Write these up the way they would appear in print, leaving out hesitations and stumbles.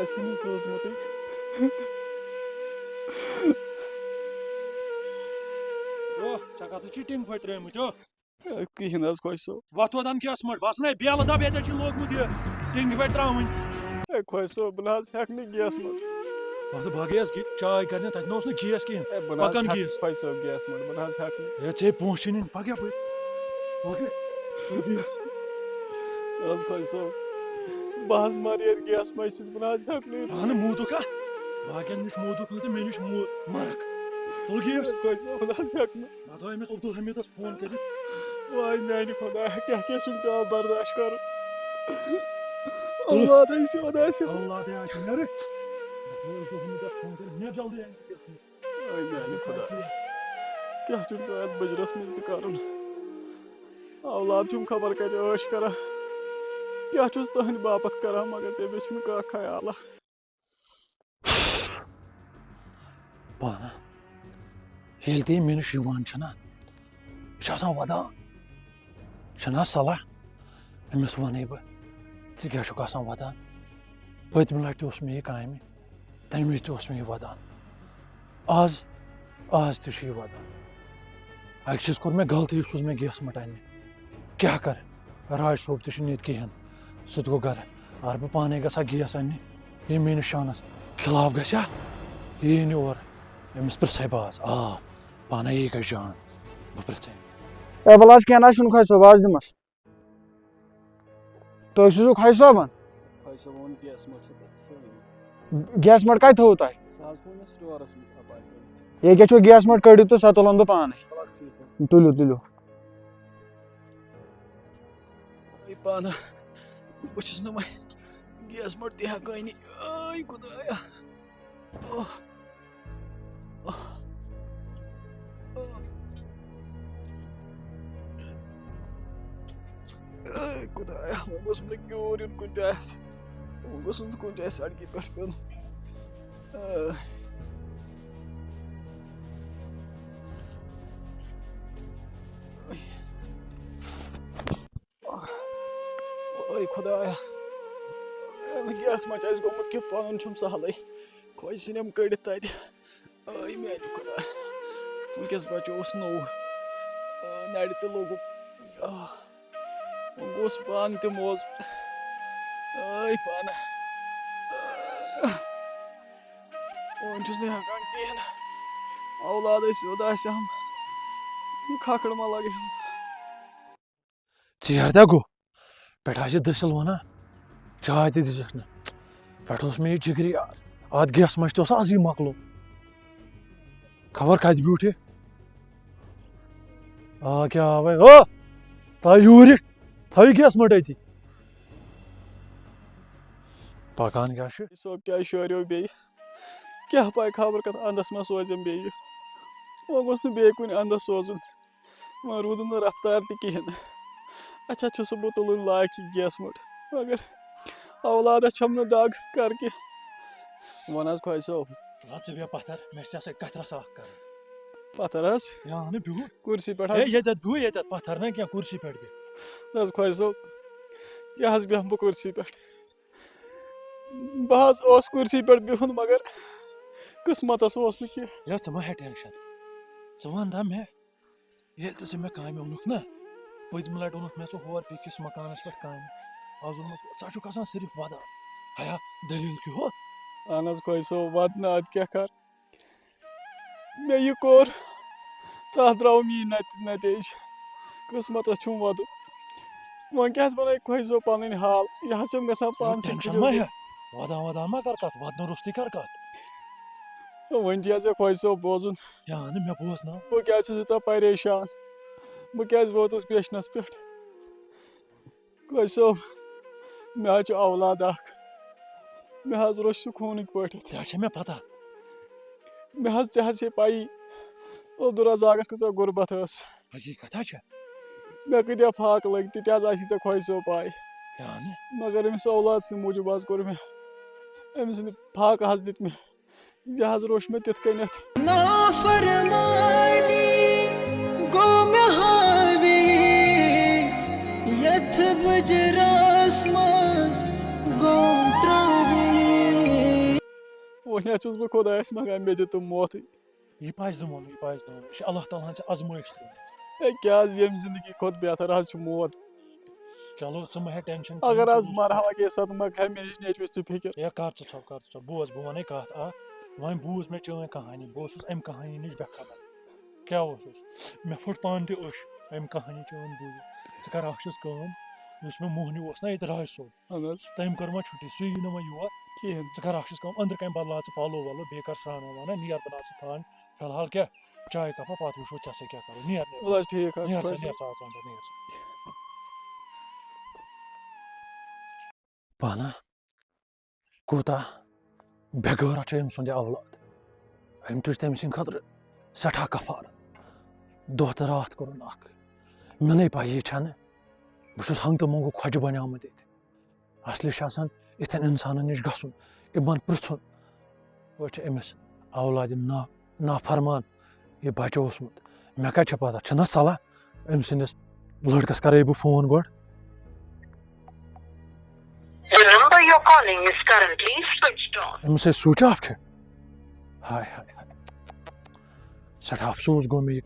آسہِ نہٕ سوٗزمُتٕے ژےٚ کَتھ چھِ ٹِنٛگ پھٔٹۍ ترٛٲیمٕتۍ کِہیٖنۍ حظ خۄش صٲب وَتھ وۄتھ گیس مٔٹ بَس نے بیلہٕ دَب ییٚتٮ۪تھ چھِ لوگمُت یہِ ٹِنٛگ پھٔٹۍ ترٛاوٕنۍ ہے خۄش صٲب بہٕ نہ حظ ہٮ۪کہٕ نہٕ گیس منٛز وَتھ باقٕے حظ چاے کَرنہِ تَتہِ نہ اوس نہٕ گیس کِہیٖنۍ بہٕ نہ حظ پَکان ہٮ۪کہٕ گیس خۄش صٲب گیس منٛز بہٕ نہ حظ ہٮ۪کہٕ نہٕ ہے ژےٚ پونٛسہٕ چھِ نِنۍ پَکھ یَپٲرۍ نہ حظ خۄش صٲب بہٕ حظ مَرٕ ییٚتہِ گیس مَچہِ سۭتۍ بہٕ نہ حظ ہٮ۪کہٕ نہٕ اہنہٕ موٗدُکھ ہا باقیَن نِش موٗدُکھ نہٕ تہٕ مےٚ نِش مَرَکھ تُل گیس خۄش صٲب بہٕ نہ حظ ہٮ۪کہٕ نہٕ پَتہٕ آو أمِس عبدالحمیٖدَس فون کٔرِتھ واے میٛانہِ خۄدایا کیٛاہ کیٛاہ چھُم پٮ۪وان برداش کَرُن اولادَے سیوٚد آسہِ اولادٕے آسہِ نیرٕ عبدالحمیٖدَس فون کٔرِتھ نیر جلدی واے میٛانہِ خۄدایا کیٛاہ چھُم پٮ۪وان بٕجرَس منٛز تہِ کَرُن اولاد چھُم خبر کَتہِ عٲش کَران کیٛاہ چھُس تٕہٕنٛدِ باپَتھ کَران مگر تٔمِس چھُنہٕ کانٛہہ خیالا پانہٕ ییٚلہِ تہِ یہِ مےٚ نِش یِوان چھَنا یہِ چھِ آسان وَدان چھُنہ صلاح أمِس وَنَے بہٕ ژٕ کیٛاہ چھُکھ آسان وَدان پٔتمہِ لَٹہِ تہِ اوس مےٚ یہِ کامہِ تَمہِ وِزِ تہِ اوس مےٚ یہِ وَدان آز تہِ چھُ یہِ وَدان اَکہِ چیٖز کوٚر مےٚ غلطی یہِ سوٗز مےٚ گیس مٔٹ اَننہِ کیٛاہ کَرٕ راج صٲب تہِ چھُنہٕ ییٚتہِ کِہیٖنۍ سُہ تہِ گوٚو گَرٕ اگر بہٕ پانَے گژھٕ ہا گیس اَننہِ یہِ میٛٲنِس شانَس خِلاف گژھِ ہا یہِ یی نہٕ اورٕ أمِس پِرٛژھَے بہٕ آز پانَے یی گژھِ جان بہٕ پِرٛژھَے ہے وَلہٕ حظ کیٚنٛہہ نہ حظ چھُنہٕ خۄش صٲب آز دِمَس تُہۍ سوٗزِو خۄش صٲبَن خۄش صٲب ووٚن گیس مٔٹ سۭتۍ گیس مٔٹ کَتہِ تھوٚوُ تۄہہِ سُہ حظ تھوٚو مےٚ سٹورَس منٛز اَپارٹمٮ۪نٛٹ ییٚکیٛاہ چھُو گیس مٔٹ کٔڑِو تہٕ سۄ تُلَن بہٕ پانَے تُلِو پانہٕ بہٕ چھُس نہٕ وۄنۍ گیس مٔٹ تہِ ہٮ۪کٲنی آے خۄدایا خۄدایا وۄنۍ گوٚژھ نہٕ گیوٗر یُن کُنہِ جایہِ وۄنۍ گوٚژھ نہٕ کُنہِ جایہِ سڑکہِ پٮ۪ٹھ پیوٚن اوے خۄدایا گیس مَچ آسہِ گوٚمُت کہِ پَنُن چھُم سہلٕے خۄش ژھٕنٮ۪م کٔڑِتھ تَتہِ آے میٛانہِ خۄدایا وٕنۍکٮ۪س بَچووُس نوٚو نَرِ تہِ لوٚگُم وۄنۍ گوٚژھ پانہٕ تہِ موزٕ آے پانہٕ وۄنۍ چھُس نہٕ ہٮ۪کان کِہیٖنۍ اولادَے سیوٚد آسہِ ہم کھکھٕڑ ما لَگہِ ہم ژیر دہ گوٚو پٮ۪ٹھٕ آسہِ دٔسِل وَنان چاے تہِ دِژٕکھ نہٕ پٮ۪ٹھٕ اوس مےٚ یہِ جِگری یار اَتھ گیس مَچہِ تہِ اوس آزٕے مۄکلو خبر کَتہِ بیوٗٹھ یہِ کیٛاہ آوَے تھاو یوٗرِ تھٲیِو گیس مٔٹ أتی پَکان کیٛاہ چھُ صٲب کیٛازِ شوریو بیٚیہِ کیٛاہ پَے خبر کَتھ اَنٛدَس ما سوزٮ۪م بیٚیہِ وۄنۍ گوٚژھ نہٕ بیٚیہِ کُنہِ اَنٛدَس سوزُن وۄنۍ روٗدُم نہٕ رفتار تہِ کِہیٖنۍ اچھا چھُسہٕ بہٕ تُلُن لایق یہِ گیس مٔٹ مگر اولادَس چھَم نہٕ دَگ کَرٕ کیٚنٛہہ وَن حظ خۄش صٲب ژٕ بیٚہہ پَتھر مےٚ چھِ ژےٚ سۭتۍ کَتھِ رَژھا اکھ کَرٕنۍ پَتھر حظ اہنہٕ بِہِو کُرسی پٮ۪ٹھ ہے حظ ییٚتٮ۪تھ بِہِو ییٚتٮ۪تھ پَتھر نہ کیٚنٛہہ کُرسی پٮ۪ٹھ بیٚہہ نہ حظ خۄش صٲب کیٛاہ حظ بیٚہمہٕ بہٕ کُرسی پٮ۪ٹھ بہٕ حظ اوس کُرسی پٮ۪ٹھ بِہُن مگر قٕسمَتَس اوس نہٕ کیٚنٛہہ ہے ژٕ مہ ہےٚ ٹٮ۪نشَن ژٕ وَن دا مےٚ ییٚلہِ تہِ ژٕ مےٚ کامہِ اوٚنُکھ نا پٔتمہِ لَٹہِ اوٚنُکھ مےٚ ژٕ ہور بیٚکِس مکانَس پٮ۪ٹھ کامہِ آز اوٚنمُت ژٕ چھُکھ آسان صرف وَدان ہیا دٔلیٖل کیٛاہ ہو اہن حظ خۄش صٲب وَدنہٕ اَدٕ کیٛاہ کَرٕ مےٚ یہِ کوٚر تَتھ درٛاو میٛٲنۍ نتیج قٕسمَتَس چھُم وَدُن وۄنۍ کیٛاہ حظ بَنٲیِو خۄش صٲب پَنٕنۍ حال یہِ حظ چھَم گژھان پانہٕ ٹٮ۪نشَن مہ ہےٚ وَدان مہ کَر کَتھ وَدنہٕ روٚستُے کَر کَتھ وۄنۍ چھِ ژےٚ خۄش صٲب بوزُن ہے اہنہٕ مےٚ بوزناو بہٕ کیٛازِ چھُس یوٗتاہ پریشان بہٕ کیٛازِ ووتُس پیشنَس پٮ۪ٹھ خۄش صٲب مےٚ حظ چھُ اولاد اَکھ مےٚ حظ روٚچھ سُہ خوٗنٕکۍ پٲٹھۍ تہِ حظ چھےٚ مےٚ پَتہ مےٚ حظ ژےٚ حظ چھے پَیی عبدالرزاقَس کۭژاہ غُربت ٲس حقیٖقت حظ چھےٚ مےٚ کۭتیاہ فاقہٕ لٔگۍ تہِ تہِ حظ آسی ژےٚ خۄش صٲب پاے ہے اہنہٕ مگر أمِس اولاد سٕنٛدِ موٗجوٗب حظ کوٚر مےٚ أمۍ سٕنٛدِ فاقہٕ حظ دِتۍ مےٚ یہِ حظ روٚچھ مےٚ تِتھ کٔنٮ۪تھ یتھ بجرس منٛز گوٚو ترٛٲوِتھ وۄنۍ حظ چھُس بہٕ خۄدایَس منٛگان مےٚ دِ تِم موتھٕے. یہ پَزِ دِمُن یہِ چھِ اللہ تعالیٰ ہن ژےٚ آزمٲیش ترٛٲومٕژ. ہے کیٛاہ حظ ییٚمہِ زِندگی کھۄتہٕ بہتر حظ چھُ موت. چلو ژٕ مہ ہےٚ ٹٮ۪نشَن اگر حظ مرہا گٔے سا مہ کھَرِ مےٚ نِش نیچوِس تہِ فِکر. ہے کر ژٕ ژھۄپ بوز بہٕ وَنَے کَتھ اَکھ. وۄنۍ بوٗز مےٚ چٲنۍ کہانی بہٕ اوسُس اَمہِ کہانی نِش بے خبر. کیٛاہ اوسُس مےٚ پھُٹ پانہٕ تہِ أچھ اَمہِ کہانی چٲنۍ بوٗزِتھ. ژٕ کر اکھ چیٖز کٲم یُس مےٚ موہنیوٗ اوس نا ییٚتہِ راج صٲب اہن حظ تٔمۍ کٔر وۄنۍ چھُٹی سُہ یی نہٕ وۄنۍ یور کِہیٖنۍ. ژٕ کر اکھ چیٖز کٲم أنٛدرٕ کَنۍ بدلاو ژٕ پَلو وَلو بیٚیہِ کر سرٛانا ورانا نیر بناو ژٕ تھانۍ فِلحال کیٛاہ چاے کَپا پَتہٕ وٕچھو ژےٚ سۭتۍ کیٛاہ کَرو نیر وَلہٕ حظ ٹھیٖک حظ نیر چھُ ژٕ خۄش نیر ژٕ اژان نیر ژٕ. پانا کوٗتاہ بے غٲرت چھُ أمۍ سُنٛد یہِ اولاد. أمۍ تُج تٔمۍ سٕنٛدِ خٲطرٕ سٮ۪ٹھاہ کفارت. دۄہ تہٕ راتھ کوٚرُن اکھ. مےٚ نَے پَیی چھَنہٕ بہٕ چھُس ہنٛگ تہٕ منٛگہٕ خۄجہِ بنیومُت ییٚتہِ. اَصلی چھُ آسان یِتھٮ۪ن اِنسانن نِش گژھُن یِمن پرٛژھُن أسۍ چھِ أمِس اولادِ نافرمان یہِ بچہٕ اوسمُت. مےٚ کَتہِ چھِ پتہ چھِنہ صلح أمۍ سٕنٛدِس لڑکس کرے بہٕ فون گۄڈٕ. أمِس ہے سُچ آف چھِ. ہاے ہاے ہاے سٮ۪ٹھاہ افسوٗس گوٚو مےٚ یہِ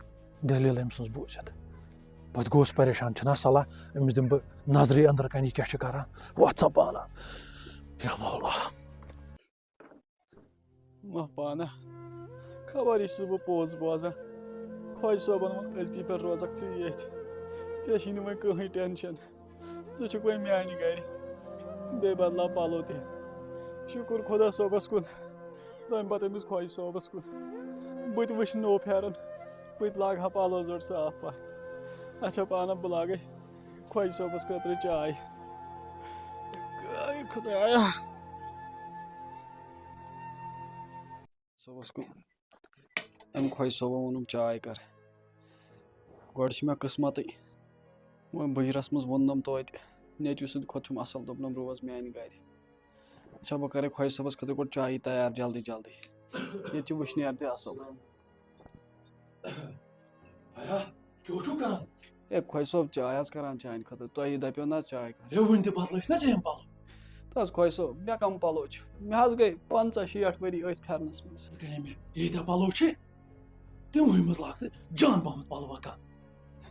دٔلیٖل أمۍ سٕنٛز بوٗزِتھ. بہٕ تہِ گوٚوُس پریشان چھِنہ صلح أمِس دِمہٕ بہٕ نظرٕے أنٛدرٕ کَنۍ یہِ کیٛاہ چھِ کران. وَتھ سا پانا یا مولا. مہ پانا خبر یہِ چھُس بہٕ پوٚز بوزان. خۄش صٲبن ووٚن أزکی پٮ۪ٹھ روزکھ ژٕ ییٚتھۍ ژےٚ چھی نہٕ وۄنۍ کٕہٕنۍ ٹٮ۪نشن. ژٕ چھُکھ وۄنۍ میانہِ گرِ بیٚیہِ بدلاو پَلو تہِ. شُکُر خۄدا صٲبس کُن تَمہِ پتہٕ أمِس خۄش صٲبس کُن. بہٕ تہِ وٕچھِ نوٚو پھیرن بہٕ تہِ لاگہٕ ہا پَلو زٔٹ صاف پَہم. اچھا پانا بہٕ لاگے خۄش صٲبس خٲطرٕ چاے. خۄدایا صٲبس کُن اَمہِ خۄش صٲبن ووٚنُم چاے کر. گۄڈٕ چھِ مےٚ قٕسمَتٕے وۄنۍ بٕجرس منٛز ووٚننم توتہِ نیچوِ سٕنٛدِ کھۄتہٕ چھُم اَصٕل دوٚپنم روز میانہِ گرِ. اچھا بہٕ کرے خۄش صٲبس خٲطرٕ گۄڈٕ چایی تیار جلدی جلدی. ییٚتہِ چھِ وٕشنیر تہِ اَصٕل. ہے خۄش صٲب چاے حظ کران چانہِ خٲطرٕ تۄہہِ دَپیو نہ حظ چاے کر. وٕنۍ تہِ بدلٲیِتھ نہ ژےٚ یِم پَلو. تہٕ حظ خۄش صٲب مےٚ کَم پَلو چھِ. مےٚ حظ گٔے 50-60 ؤری أتھۍ پھیرنس منٛز. مےٚ ییٖتیٛاہ پَلو چھِ تِموٕے منٛز لاگ ژٕ جان پہمتھ پَلوا کانٛہہ.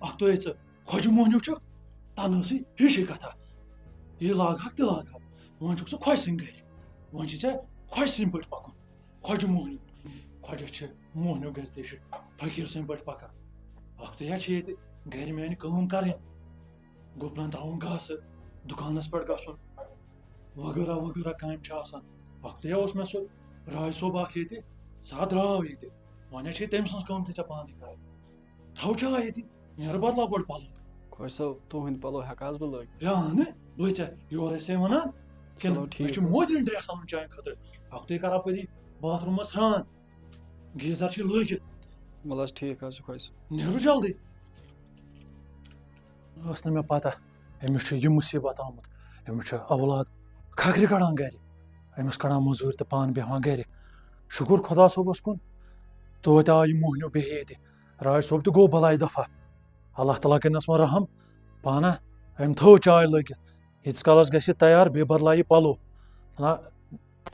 اکھ تو ژٕ خۄجہِ موہنیوٗ چھُکھ تَنہٕ ٲسٕے ہِشی کَتھا یہِ لاگہَکھ تہِ لاگہَکھ. وۄنۍ چھُکھ ژٕ خۄجہِ سٕنٛدِ گرِ وۄنۍ چھِ ژےٚ خۄجہِ سٕنٛدۍ پٲٹھۍ پَکُن. خۄجہِ موہنیوٗ خۄجَس چھِ موہنیوٗ گرِ تہِ چھِ فقیٖر سٕنٛدۍ پٲٹھۍ پَکان. اکھ تو چھِ ییٚتہِ گرِ میانہِ کٲم کَرٕنۍ گُپنن تراوُن گاسہٕ دُکانَس پٮ۪ٹھ گژھُن وغٲرہ وغٲرہ کامہِ چھِ آسان. اکھ تو اوس مےٚ سُہ راج صٲب اکھ ییٚتہِ سُہ ہا درٛاو ییٚتہِ وۄنۍ چھے تٔمۍ سٕنٛز کٲم تہِ ژےٚ پانَے کَرٕنۍ. تھاو چاے ییٚتی نیرٕ بدلاو گۄڈٕ پَلو. خۄش صٲب تُہٕنٛدۍ پَلو ہٮ۪کہٕ حظ بہٕ لٲگِتھ. ہے اہنہٕ بہٕ ژےٚ یورٕ ٲسے وَنان کِنہٕ مےٚ چھُ مودرِنۍ ڈرٛٮ۪س اَنُن چانہِ خٲطرٕ. اکھ تُہۍ کَر اَپٲری باتھ روٗمَس سرٛان گیٖزر چھِ لٲگِتھ. وَلہٕ حظ ٹھیٖک حظ چھُ خۄش صٲب. نیرو جلدی. ٲس نہٕ مےٚ پَتہ أمِس چھُ یہِ مُصیٖبت آمُت. أمِس چھُ اولاد کھکھرِ کڑان گرِ أمِس کڑان موٚزوٗرۍ تہٕ پانہٕ بیٚہوان گرِ. شُکُر خۄدا صٲبَس کُن توتہِ آو یہِ موہنیوٗ بیٚیہِ ییٚتہِ. راج صٲب تہِ گوٚو بلاے دفعہ. اللہ تعالیٰ کٔرنَس وۄنۍ رحم. پانا أمۍ تھٲو چاے لٲگِتھ ییٖتِس کالَس گژھِ یہِ تیار بیٚیہِ بدلایہِ پَلو. نہ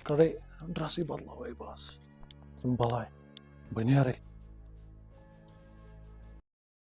کڑے ڈرٛسٕے بدلاوے بَس بلاے بہٕ نیرے.